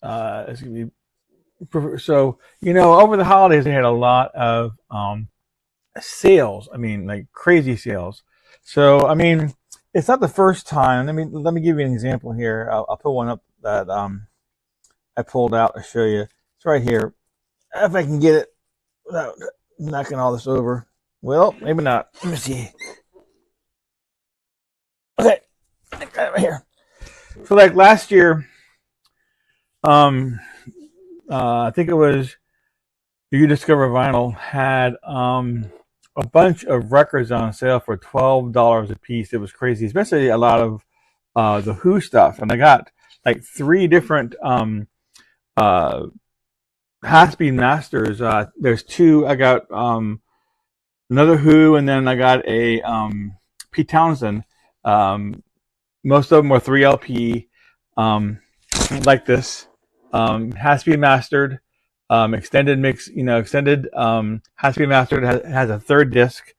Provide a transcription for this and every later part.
It's gonna be so over the holidays they had a lot of sales. I mean, like crazy sales. So I mean, it's not the first time. Let me give you an example here. I'll put one up that I pulled out to show you. It's right here. If I can get it without knocking all this over. Well, maybe not. Let me see. Okay, I got it right here. So like last year, um, I think it was You Discover Vinyl had a bunch of records on sale for $12 a piece. It was crazy, especially a lot of the Who stuff. And I got like three different uh, Haspy Masters. There's two. I got another Who, and then I got a Pete Townsend. Um, Most of them were 3 LP, um, like this. Has to be mastered. Extended mix, extended has to be mastered. Has a third disc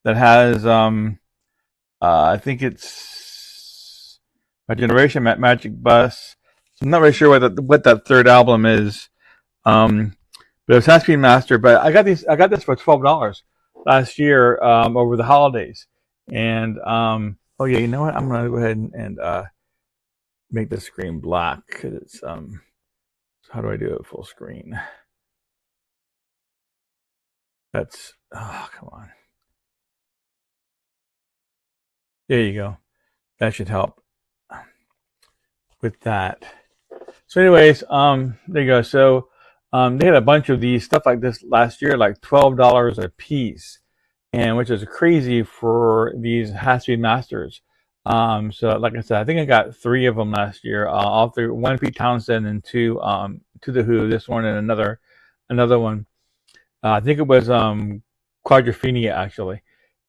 that has, I think it's My Generation, Magic Bus. So I'm not really sure what that third album is. But it has to be mastered. But I got this for $12 last year over the holidays. And oh yeah, you know what? I'm gonna go ahead and make the screen black because it's how do I do it full screen? That's come on. There you go. That should help with that. So anyways, there you go. So they had a bunch of these stuff like this last year, like $12 a piece, and which is crazy for these Haspy Masters. So like I said, I think I got three of them last year. All three, one Pete Townsend and two to the Who. This one and another one. I think it was Quadrophenia actually,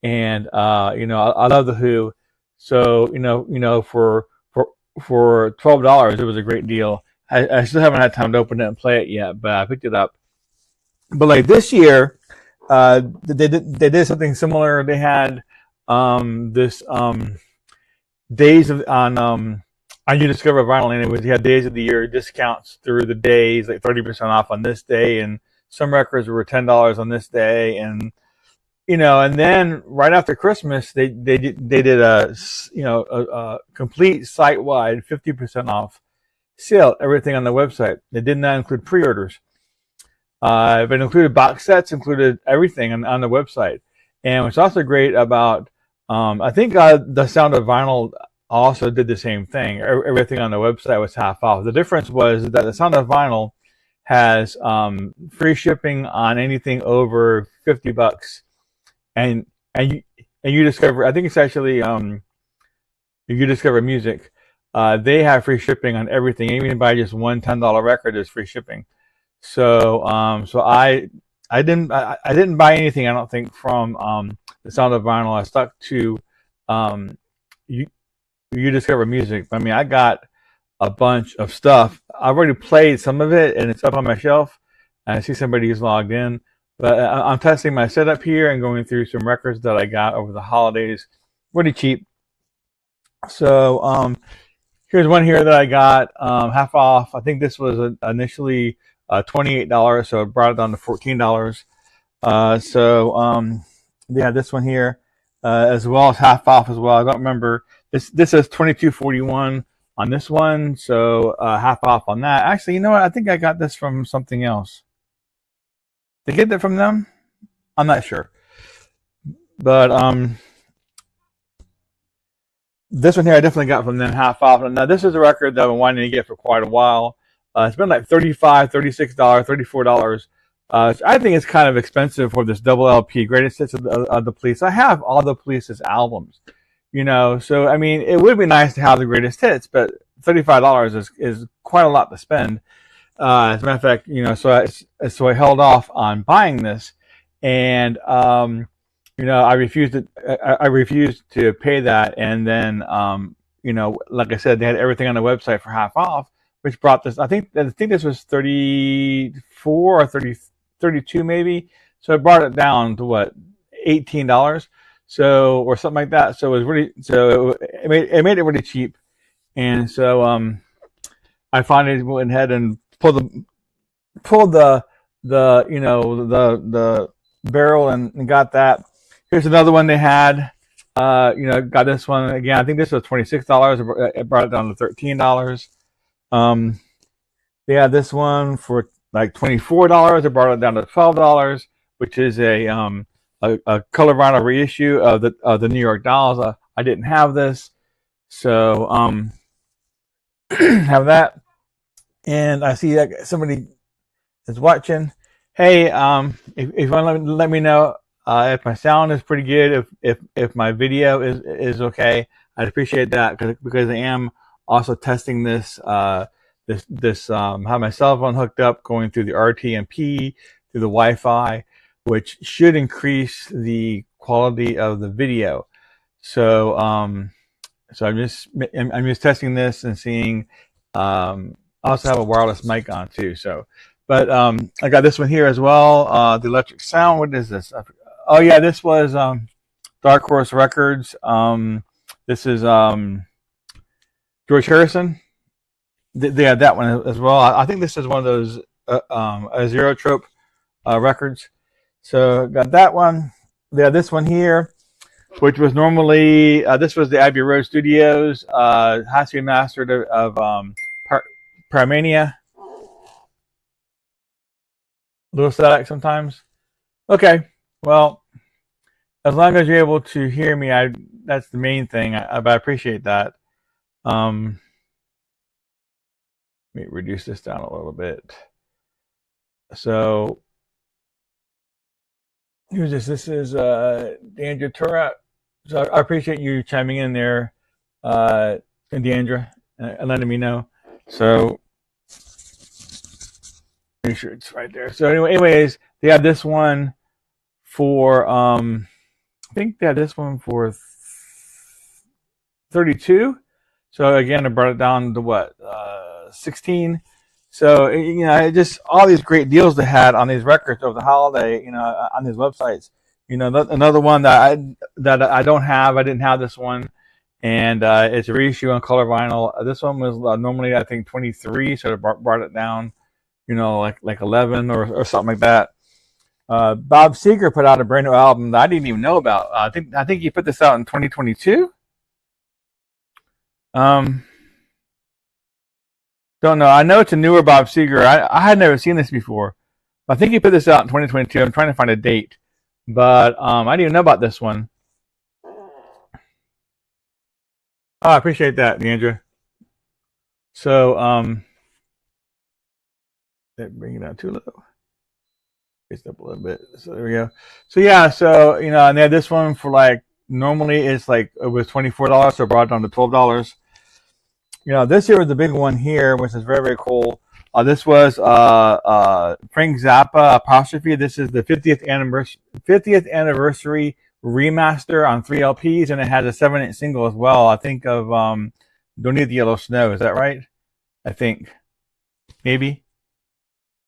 and I love the Who. So for $12, it was a great deal. I still haven't had time to open it and play it yet, but I picked it up. But like this year, they did something similar. They had this days of on You Discover Vinyl, and it was you had days of the year discounts through the days, like 30% off on this day, and some records were $10 on this day, and and then right after Christmas, they did a complete site wide 50% off sale, everything on the website. They did not include pre-orders. But it included box sets, included everything on the website. And what's also great about, I think the Sound of Vinyl also did the same thing. Everything on the website was half off. The difference was that the Sound of Vinyl has free shipping on anything over $50, and you discover. I think it's actually You Discover Music. They have free shipping on everything. Even buy just one $10 record, there's free shipping. So I didn't buy anything. I don't think from the Sound of Vinyl. I stuck to you Discover Music. I mean, I got a bunch of stuff. I've already played some of it, and it's up on my shelf. And I see somebody's logged in, but I'm testing my setup here and going through some records that I got over the holidays, pretty cheap. So here's one here that I got half off. I think this was initially $28, so it brought it down to $14. They had this one here as well as half off as well. I don't remember. This says $22.41 on this one, so half off on that. Actually, you know what? I think I got this from something else. Did I get that from them? I'm not sure, but this one here I definitely got from them half off. Now this is a record that I've been wanting to get for quite a while. It's been like $35, $36, $34. I think it's kind of expensive for this double LP, greatest hits of the Police. I have all the Police's albums, so I mean, it would be nice to have the greatest hits, but $35 is quite a lot to spend. As a matter of fact, so I held off on buying this, and I refused to pay that, and then like I said, they had everything on the website for half off, which brought this. I think this was 34 or 32 maybe. So it brought it down to what, $18, so or something like that. So it was really it made it really cheap, and so I finally went ahead and pulled the the barrel and got that. Here's another one they had. Got this one again. I think this was $26. It brought it down to $13. Um, they had this one for like $24. It brought it down to $12, which is a color vinyl reissue of the New York Dolls. I didn't have this, so have that. And I see that somebody is watching. Hey, if you want to let me know if my sound is pretty good, if my video is okay, I'd appreciate that because I am also testing this have my cell phone hooked up, going through the RTMP through the Wi-Fi, which should increase the quality of the video. So so I'm just testing this and seeing. I also have a wireless mic on too. So, but I got this one here as well. The electric sound. What is this? Oh yeah, this was Dark Horse Records. This is George Harrison. They had that one as well. I think this is one of those Zerotrope records. So got that one. They had this one here, which was normally this was the Abbey Road Studios. Has to be mastered of Paramania. A little static sometimes. Okay, well, as long as you're able to hear me, that's the main thing. I appreciate that. Let me reduce this down a little bit. So here's this. This is Deandra Turat. So I appreciate you chiming in there, Deandra, and letting me know. So make sure it's right there. So anyways, they had this one for I think they had this one for 32. So again, I brought it down to what 16. So just all these great deals they had on these records over the holiday. On these websites. Another one that I don't have. I didn't have this one. And it's a reissue on color vinyl. This one was normally I think 23, so it brought it down, like 11 or something like that. Bob Seger put out a brand new album that I didn't even know about. I think he put this out in 2022. Don't know. I know it's a newer Bob Seger. I had never seen this before. I think he put this out in 2022. I'm trying to find a date, but I didn't even know about this one. Oh, I appreciate that, Deandra. So, bring it down too low. Raise it up a little bit. So there we go. So yeah, so and they had this one for like normally it's like it was $24, so I brought it down to $12. This year was the big one here, which is very, very cool. This was Frank Zappa apostrophe. This is the 50th anniversary remaster on 3 LPs, and it has a 7-inch single as well. I think of Don't Need the Yellow Snow. Is that right? I think maybe.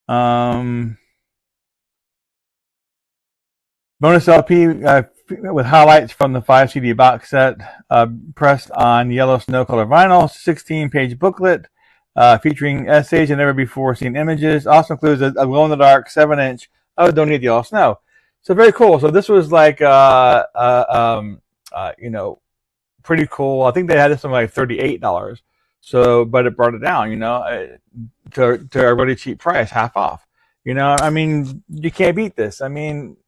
Bonus LP with highlights from the 5 CD box set, pressed on yellow snow color vinyl, 16-page booklet featuring essays and never before seen images. Also includes a glow in the dark 7-inch of Don't Need the Yellow Snow. So very cool. So this was like pretty cool. I think they had this one like $38. So, but it brought it down, to a really cheap price, half off. I mean, you can't beat this. I mean,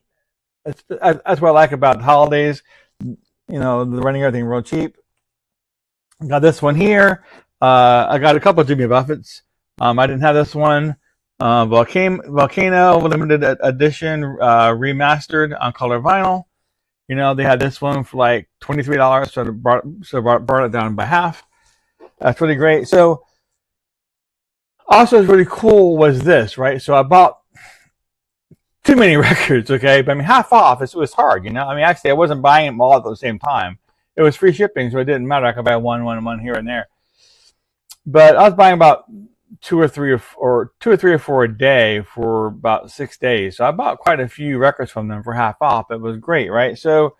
that's what I like about the holidays. They're running everything real cheap. Got this one here. I got a couple of Jimmy Buffett's. I didn't have this one. Volcano limited edition remastered on color vinyl. They had this one for like $23, so brought it down by half. That's really great. So also what's really cool was this, right? So I bought too many records, okay? But I mean, half off, it was hard, I mean, actually, I wasn't buying them all at the same time. It was free shipping, so it didn't matter. I could buy one here and there. But I was buying about two or three or four a day for about 6 days. So I bought quite a few records from them for half off. It was great, right? So,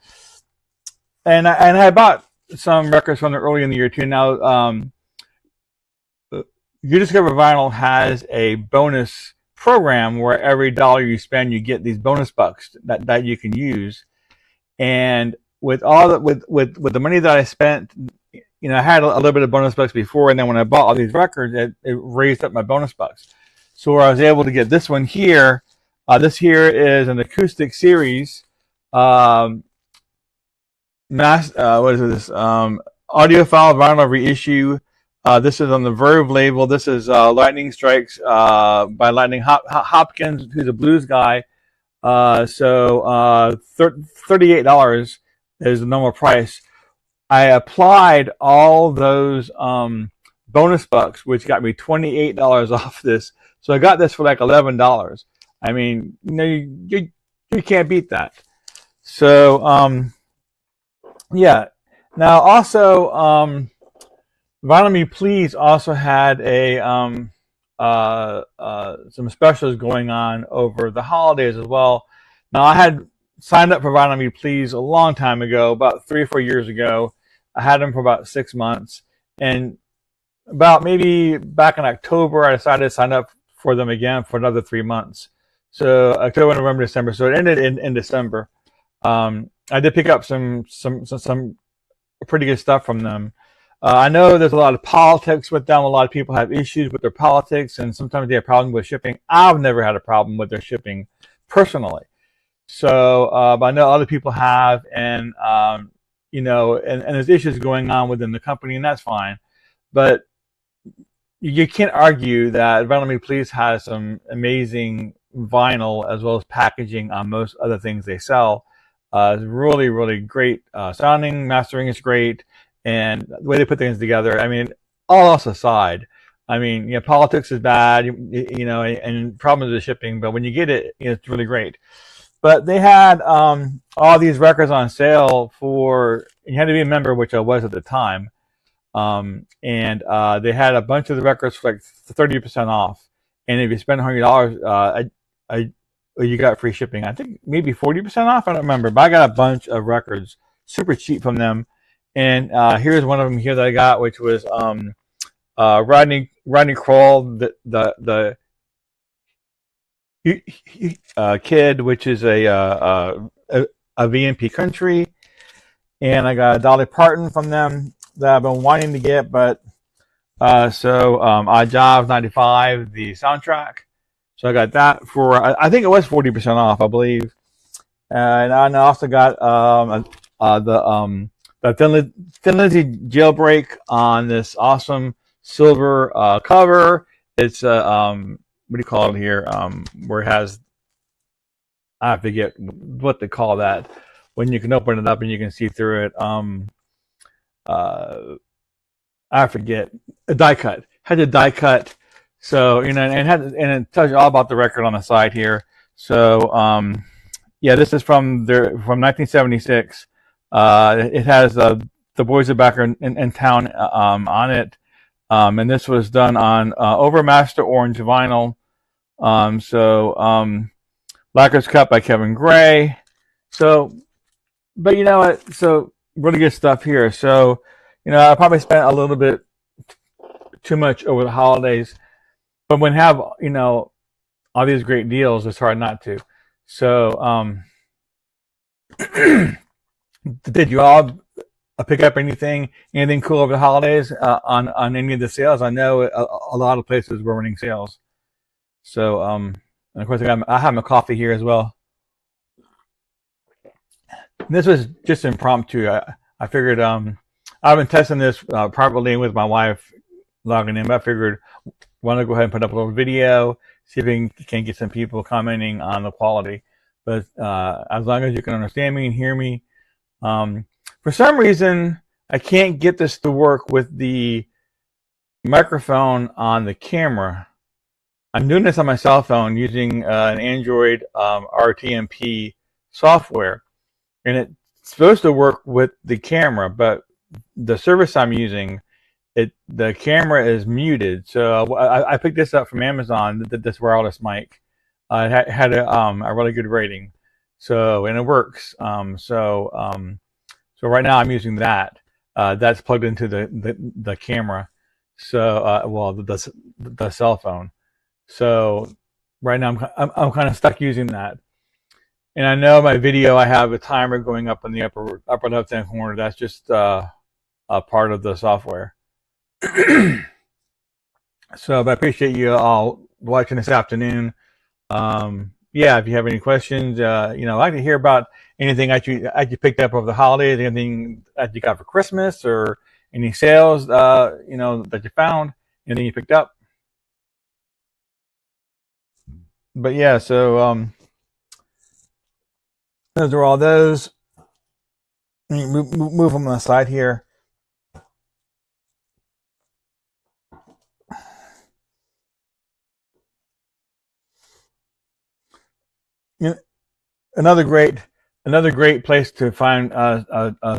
and I bought some records from them early in the year too. Now, You Discover Vinyl has a bonus program where every dollar you spend, you get these bonus bucks that you can use. And with all the with the money that I spent, I had a little bit of bonus bucks before, and then when I bought all these records, it raised up my bonus bucks. So I was able to get this one here. This here is an acoustic series. What is this? Audiophile vinyl reissue. This is on the Verve label. This is Lightning Strikes by Lightning Hopkins, who's a blues guy. So $38 is the normal price. I applied all those bonus bucks, which got me $28 off this. So I got this for like $11. I mean, you can't beat that. So yeah. Now also, Vinyl Me Please also had a some specials going on over the holidays as well. Now I had signed up for Vinyl Me Please a long time ago, about 3 or 4 years ago. I had them for about 6 months, and about maybe back in October, I decided to sign up for them again for another 3 months. So October, November, December. So it ended in December. I did pick up some pretty good stuff from them. I know there's a lot of politics with them. A lot of people have issues with their politics, and sometimes they have problems with shipping. I've never had a problem with their shipping personally. So, but I know other people have, and and there's issues going on within the company, and that's fine. But you can't argue that Vinyl Me Please has some amazing vinyl as well as packaging on most other things they sell. It's really, really great sounding, mastering is great, and the way they put things together. I mean, all else aside, I mean, politics is bad, and problems with shipping, but when you get it, it's really great. But they had all these records on sale for, you had to be a member, which I was at the time, and they had a bunch of the records for like 30% off. And if you spend $100, you got free shipping. I think maybe 40% off. I don't remember, but I got a bunch of records super cheap from them. And here's one of them here that I got, which was Rodney Kroll, the Kid, which is a VMP country, and I got a Dolly Parton from them that I've been wanting to get, but Odd Jobs '95, the soundtrack. So I got that for, I think it was 40% off, I believe. And I also got the Thin Lizzy Jailbreak on this awesome silver cover. It's what do you call it here? Where it has, I forget what they call that, when you can open it up and you can see through it. I forget, a die cut. Had a die cut. So, and it tells you all about the record on the side here. So, yeah, this is from 1976. It has the Boys Are Back in Town on it, and this was done on Overmaster Orange vinyl. Lacquer's Cut by Kevin Gray. So, but you know what? So really good stuff here. So, I probably spent a little bit too much over the holidays. But when you have, all these great deals, it's hard not to. So, did you all pick up anything cool over the holidays on any of the sales? I know a lot of places were running sales. So, and of course, I have my coffee here as well. And this was just impromptu. I figured I've been testing this privately with my wife logging in, but I figured want to go ahead and put up a little video, see if we can get some people commenting on the quality. But as long as you can understand me and hear me, for some reason I can't get this to work with the microphone on the camera. I'm doing this on my cell phone using an Android RTMP software, and it's supposed to work with the camera, but the service I'm using, the camera is muted. So I picked this up from Amazon, this wireless mic. It had a really good rating, so, and it works. So right now I'm using that. That's plugged into the camera. So, well, the cell phone. So right now I'm kind of stuck using that. And I know my video, I have a timer going up in the upper left hand corner. That's just a part of the software. So, but I appreciate you all watching this afternoon. Yeah, if you have any questions, I'd like to hear about anything that you picked up over the holidays, anything that you got for Christmas, or any sales, that you found, anything you picked up. But yeah, so those are all those. Move them on the side here. You know, another great another great place to find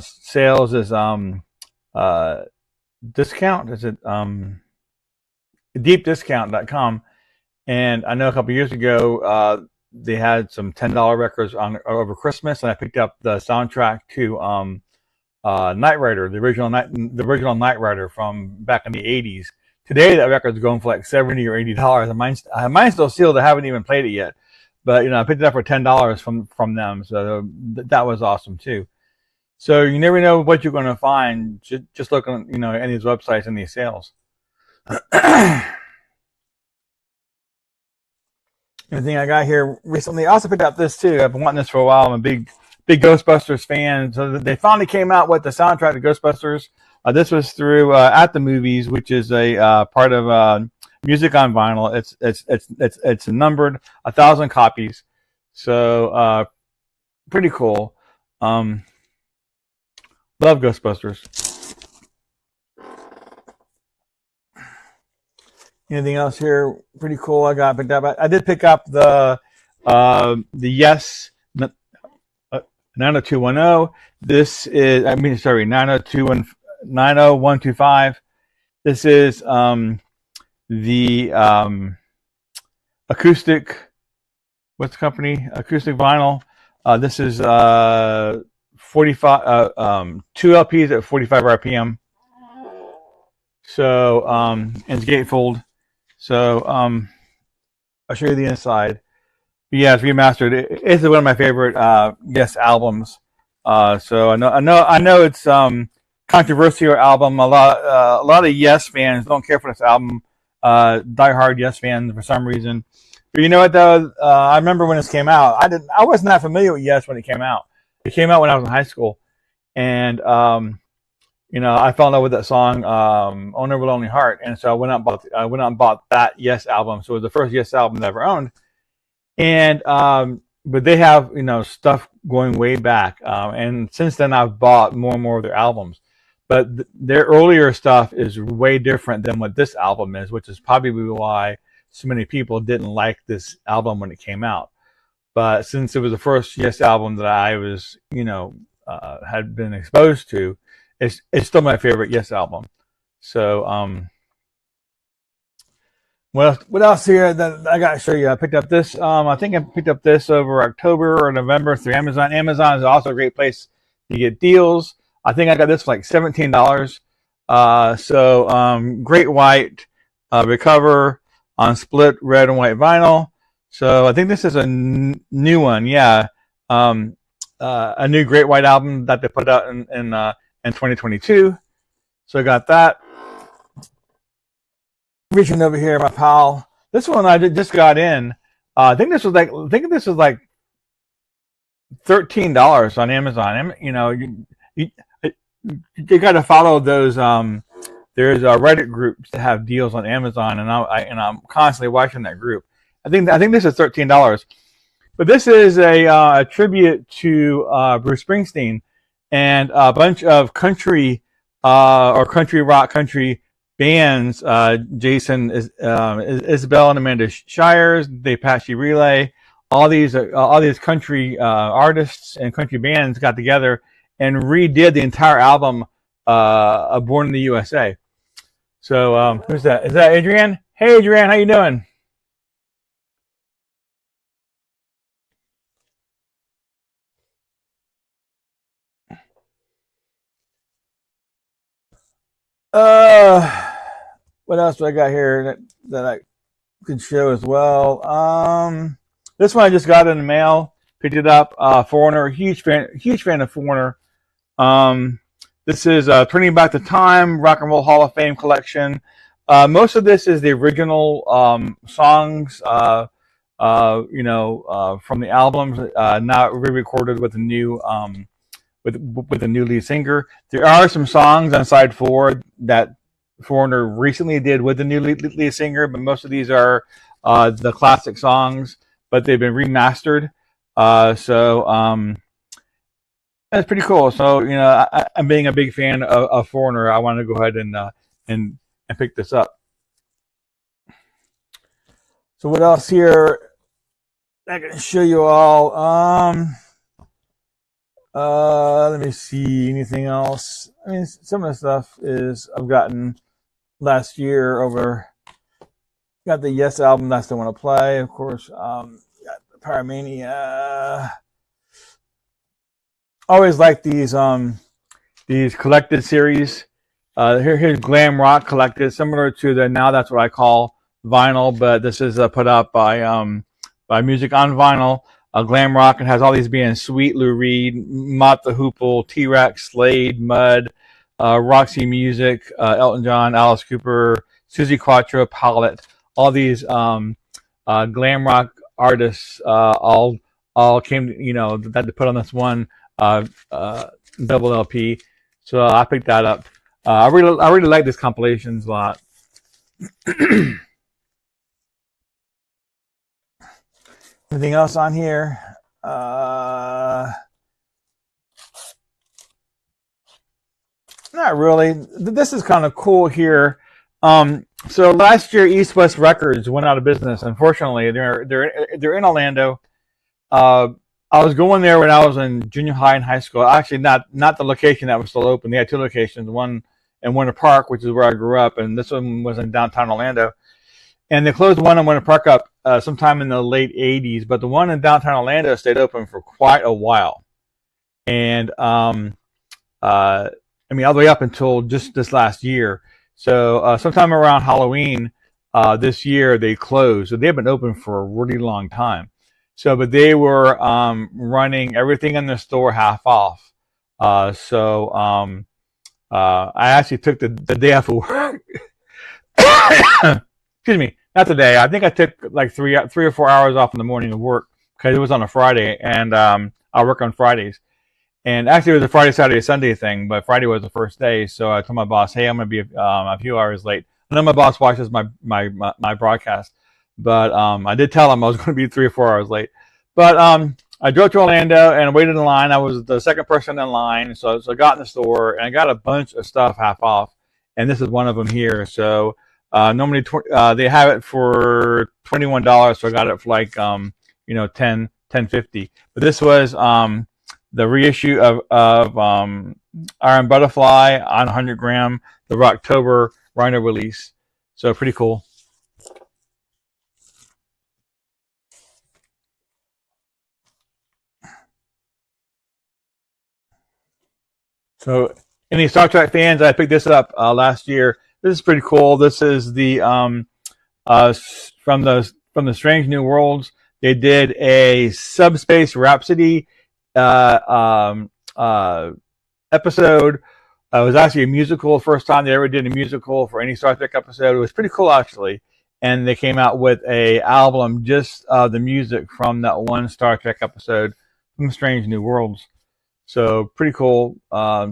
sales is uh, discount. Is it deepdiscount.com? And I know a couple years ago they had some $10 records on over Christmas, and I picked up the soundtrack to Knight Rider, the original Knight Rider from back in the '80s. Today that record's going for like $70 or $80, and mine's still sealed. I haven't even played it yet, but I picked it up for $10 from them, so that was awesome too. So you never know what you're going to find. Just look on any of these websites and these sales. Anything I got here recently. I also picked up this too. I've been wanting this for a while. I'm a big Ghostbusters fan. So they finally came out with the soundtrack to Ghostbusters. This was through At the Movies, which is a part of Music on Vinyl. It's numbered 1,000 copies. So pretty cool. Love Ghostbusters. Anything else here? Pretty cool. I got picked up. I did pick up the Yes 90210. This is, 90125. This is the acoustic. What's the company? Acoustic vinyl. This is 45. 2 LPs at 45 RPM. So and it's gatefold. So I'll show you the inside. But yeah, it's remastered. It's one of my favorite Yes albums. So I know it's controversial album. A lot of Yes fans don't care for this album. Diehard Yes fans for some reason. But you know what though? I remember when this came out. I wasn't that familiar with Yes when it came out. It came out when I was in high school, and I fell in love with that song, "Oh Never Lonely Heart," and so I went out and bought that Yes album. So it was the first Yes album that I ever owned, and but they have stuff going way back, and since then I've bought more and more of their albums. But their earlier stuff is way different than what this album is, which is probably why so many people didn't like this album when it came out. But since it was the first Yes album that I was, had been exposed to, it's still my favorite Yes album. So, what else here that I got to show you? I picked up this. I think I picked up this over October or November through Amazon. Amazon is also a great place to get deals. I think I got this for like $17. Great White Recover on split red and white vinyl. So I think this is a new one. Yeah, a new Great White album that they put out in 2022. So I got that. Reaching over here, my pal. This one I just got in. I think this was like $13 on Amazon. You got to follow those. There's Reddit groups that have deals on Amazon, and I'm constantly watching that group. I think this is $13, but this is a tribute to Bruce Springsteen and a bunch of country or country rock country bands. Jason Isabel and Amanda Shires, the Apache Relay, all these country artists and country bands got together and redid the entire album Born in the USA. So who's that? Is that Adrienne? Hey Adrienne, how you doing? Uh What else do I got here that I could show as well? This one I just got in the mail. Picked it up. Foreigner, huge fan of Foreigner. Um, this is Turning Back the Time, Rock and Roll Hall of Fame collection. Most of this is the original songs, from the albums, not re-recorded with a new with a new lead singer. There are some songs on side 4 that Foreigner recently did with the new lead singer, but most of these are the classic songs, but they've been remastered. So that's pretty cool. So I'm being a big fan of Foreigner. I want to go ahead and pick this up. So what else here? I can show you all. Let me see. Anything else? I mean, some of the stuff is I've gotten last year over. Got the Yes album. That's the one to play, of course. Got the Pyromania. Always like these collected series. Here's Glam Rock collected, similar to the Now That's What I Call vinyl, but this is put out by Music on Vinyl. Glam Rock, and has all these being Sweet, Lou Reed, Mott the Hoople, T-Rex, Slade, Mud, Roxy Music, Elton John, Alice Cooper, Suzi Quatro, Palette. All these glam rock artists all came, that to put on this one double LP. So I picked that up. I really like these compilations a lot. Anything else on here? Not really. This is kind of cool here. So last year, East West Records went out of business. Unfortunately, they're in Orlando. I was going there when I was in junior high and high school. Actually, not the location that was still open. They had 2 locations, one in Winter Park, which is where I grew up, and this one was in downtown Orlando. And they closed one in Winter Park up sometime in the late 80s, but the one in downtown Orlando stayed open for quite a while. And all the way up until just this last year. So sometime around Halloween this year, they closed. So they've been open for a really long time. So, but they were running everything in the store half off. I actually took the day off of work. Excuse me, not today. I think I took like 3 or 4 hours off in the morning of work because it was on a Friday, and I work on Fridays. And actually, it was a Friday, Saturday, Sunday thing, but Friday was the first day. So I told my boss, "Hey, I'm going to be a few hours late." I know my boss watches my broadcast, but I did tell him I was going to be 3 or 4 hours late. But I drove to Orlando and waited in line. I was the second person in line, so I got in the store and I got a bunch of stuff half off, and this is one of them here. So normally they have it for $21, so I got it for like $10.50. But this was the reissue of Iron Butterfly on 100 gram, the Rocktober Rhino release. So pretty cool. So any Star Trek fans, I picked this up last year. This is pretty cool. This is the from the Strange New Worlds. They did a Subspace Rhapsody episode. It was actually a musical. First time they ever did a musical for any Star Trek episode. It was pretty cool, actually. And they came out with a album, just the music from that one Star Trek episode from Strange New Worlds. So pretty cool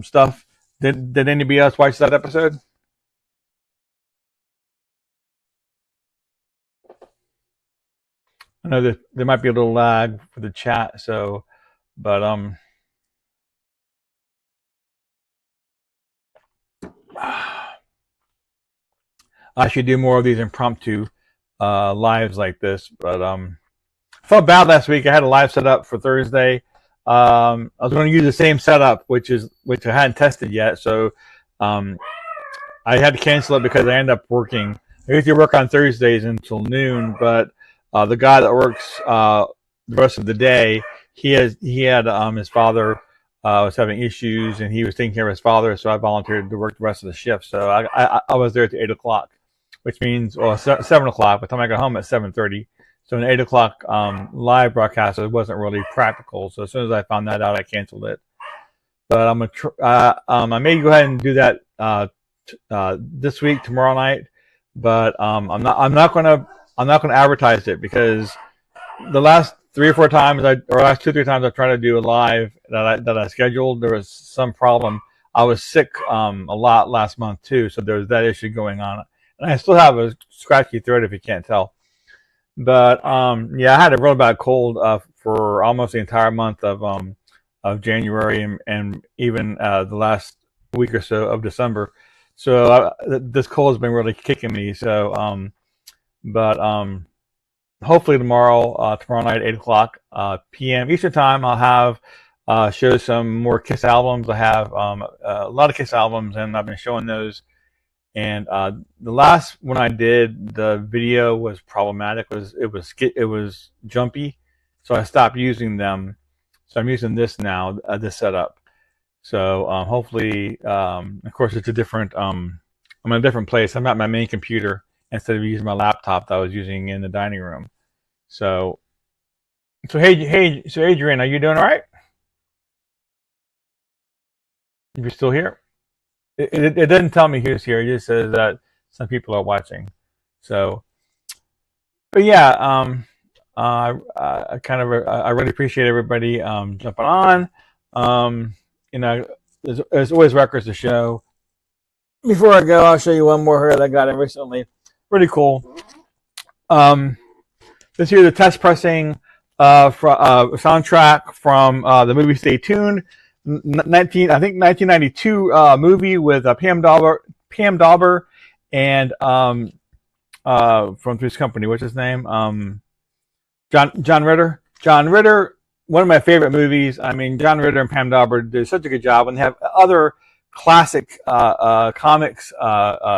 stuff. Did anybody else watch that episode? I know that there might be a little lag for the chat, so but I should do more of these impromptu lives like this. But I felt bad last week. I had a live set up for Thursday. I was going to use the same setup, which I hadn't tested yet. So I had to cancel it because I ended up working. I usually work on Thursdays until noon, but the guy that works the rest of the day, he had his father was having issues, and he was taking care of his father. So I volunteered to work the rest of the shift. So I was there till 8 o'clock. which means, well, 7 o'clock. By the time I got home at 7:30. So an 8 o'clock live broadcast, it wasn't really practical. So as soon as I found that out, I canceled it. But I may go ahead and do that this week, tomorrow night. But I'm not gonna advertise it, because the last 3 or 4 times last 2 or 3 times I tried to do a live that I scheduled, there was some problem. I was sick a lot last month too, so there was that issue going on, and I still have a scratchy throat if you can't tell. But yeah, I had a real bad cold for almost the entire month of January, and even the last week or so of December. So this cold has been really kicking me. So but hopefully tomorrow night, 8 o'clock p.m. Eastern time, I'll have show some more Kiss albums. I have a lot of Kiss albums, and I've been showing those. And the last one I did, the video was problematic. It was jumpy, so I stopped using them. So I'm using this now, this setup. So hopefully, of course, it's a different. I'm in a different place. I'm at my main computer instead of using my laptop that I was using in the dining room. So hey, so Adrian, are you doing all right? If you're still here. It doesn't tell me who's here. It just says that some people are watching. So, but yeah, I really appreciate everybody jumping on. You know, there's always records to show. Before I go, I'll show you one more here that I got in recently. Pretty cool. This here, the test pressing soundtrack from the movie Stay Tuned. I think 1992 movie with Pam Dauber and from Three's Company. What's his name? John Ritter. John Ritter, one of my favorite movies. I mean, John Ritter and Pam Dauber did such a good job, and they have other classic comics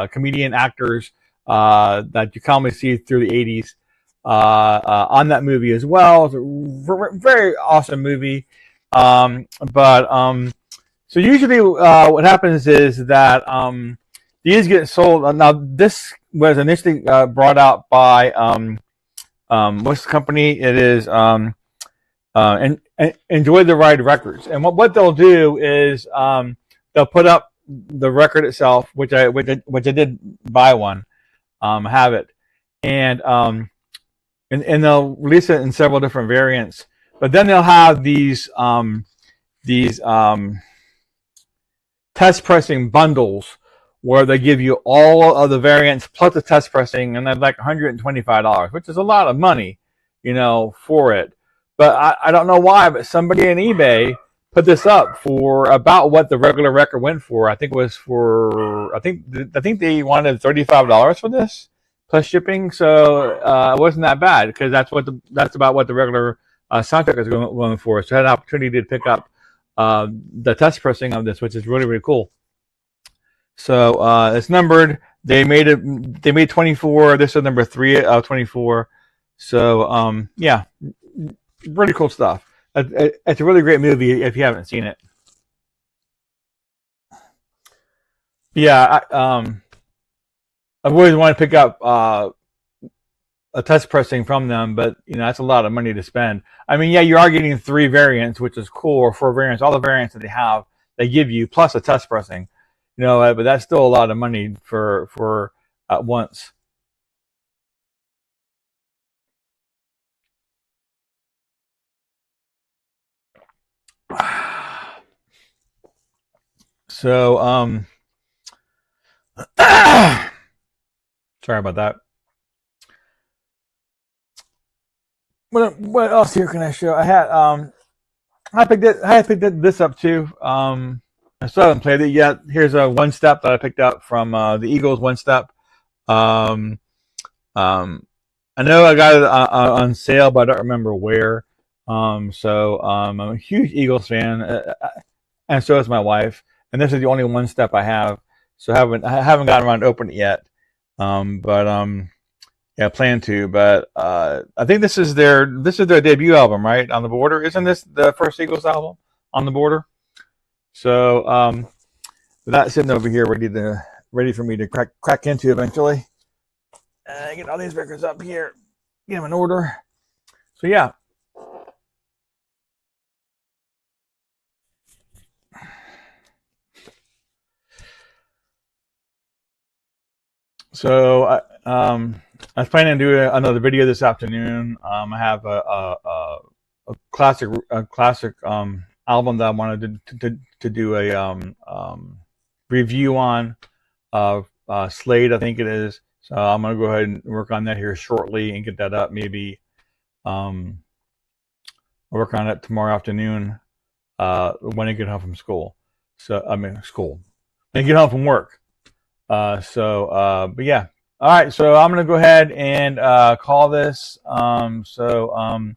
comedian actors that you commonly see through the 80s on that movie as well. It's a very awesome movie. So usually what happens is that these get sold. Now this was initially brought out by what's the company? It is Enjoy the Ride Records. And what they'll do is they'll put up the record itself, which I did buy one, have it, and they'll release it in several different variants. But then they'll have these test pressing bundles where they give you all of the variants plus the test pressing, and they're like $125, which is a lot of money, for it. But I don't know why, but somebody on eBay put this up for about what the regular record went for. I think it was I think they wanted $35 for this plus shipping. So it wasn't that bad, because that's about what the regular soundtrack is going for. So I had an opportunity to pick up the test pressing of this, which is really, really cool. So it's numbered. They made 24. This is number 3 of 24. So yeah, really cool stuff. It's a really great movie if you haven't seen it. Yeah, I've always wanted to pick up a test pressing from them, but that's a lot of money to spend. I mean, yeah, you are getting 3 variants, which is cool, or 4 variants. All the variants that they give you plus a test pressing, but that's still a lot of money for at once. So sorry about that. What else here can I show? I picked this up too. I still haven't played it yet. Here's a One Step that I picked up from the Eagles One Step. I know I got it on sale, but I don't remember where. So I'm a huge Eagles fan, and so is my wife. And this is the only One Step I have, so I haven't gotten around to open it yet. Yeah, plan to. But I think this is their debut album, right? On the Border. Isn't this the first Eagles album, On the Border? So that's sitting over here, ready for me to crack into eventually. Get all these records up here, get them in order. So yeah. So I was planning to do another video this afternoon. I have a classic album that I wanted to do a review on. Slade, I think it is. So I'm gonna go ahead and work on that here shortly and get that up. Maybe I'll work on it tomorrow afternoon when I get home from school. So I mean school. When I get home from work. But yeah. All right, so I'm gonna go ahead and call this. But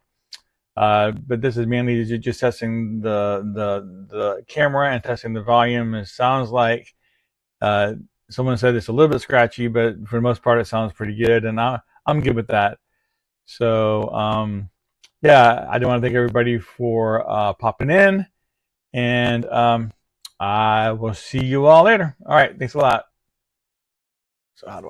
this is mainly just testing the camera and testing the volume. It sounds like someone said it's a little bit scratchy, but for the most part, it sounds pretty good, and I'm good with that. So yeah, I do want to thank everybody for popping in, and I will see you all later. All right, thanks a lot. So how do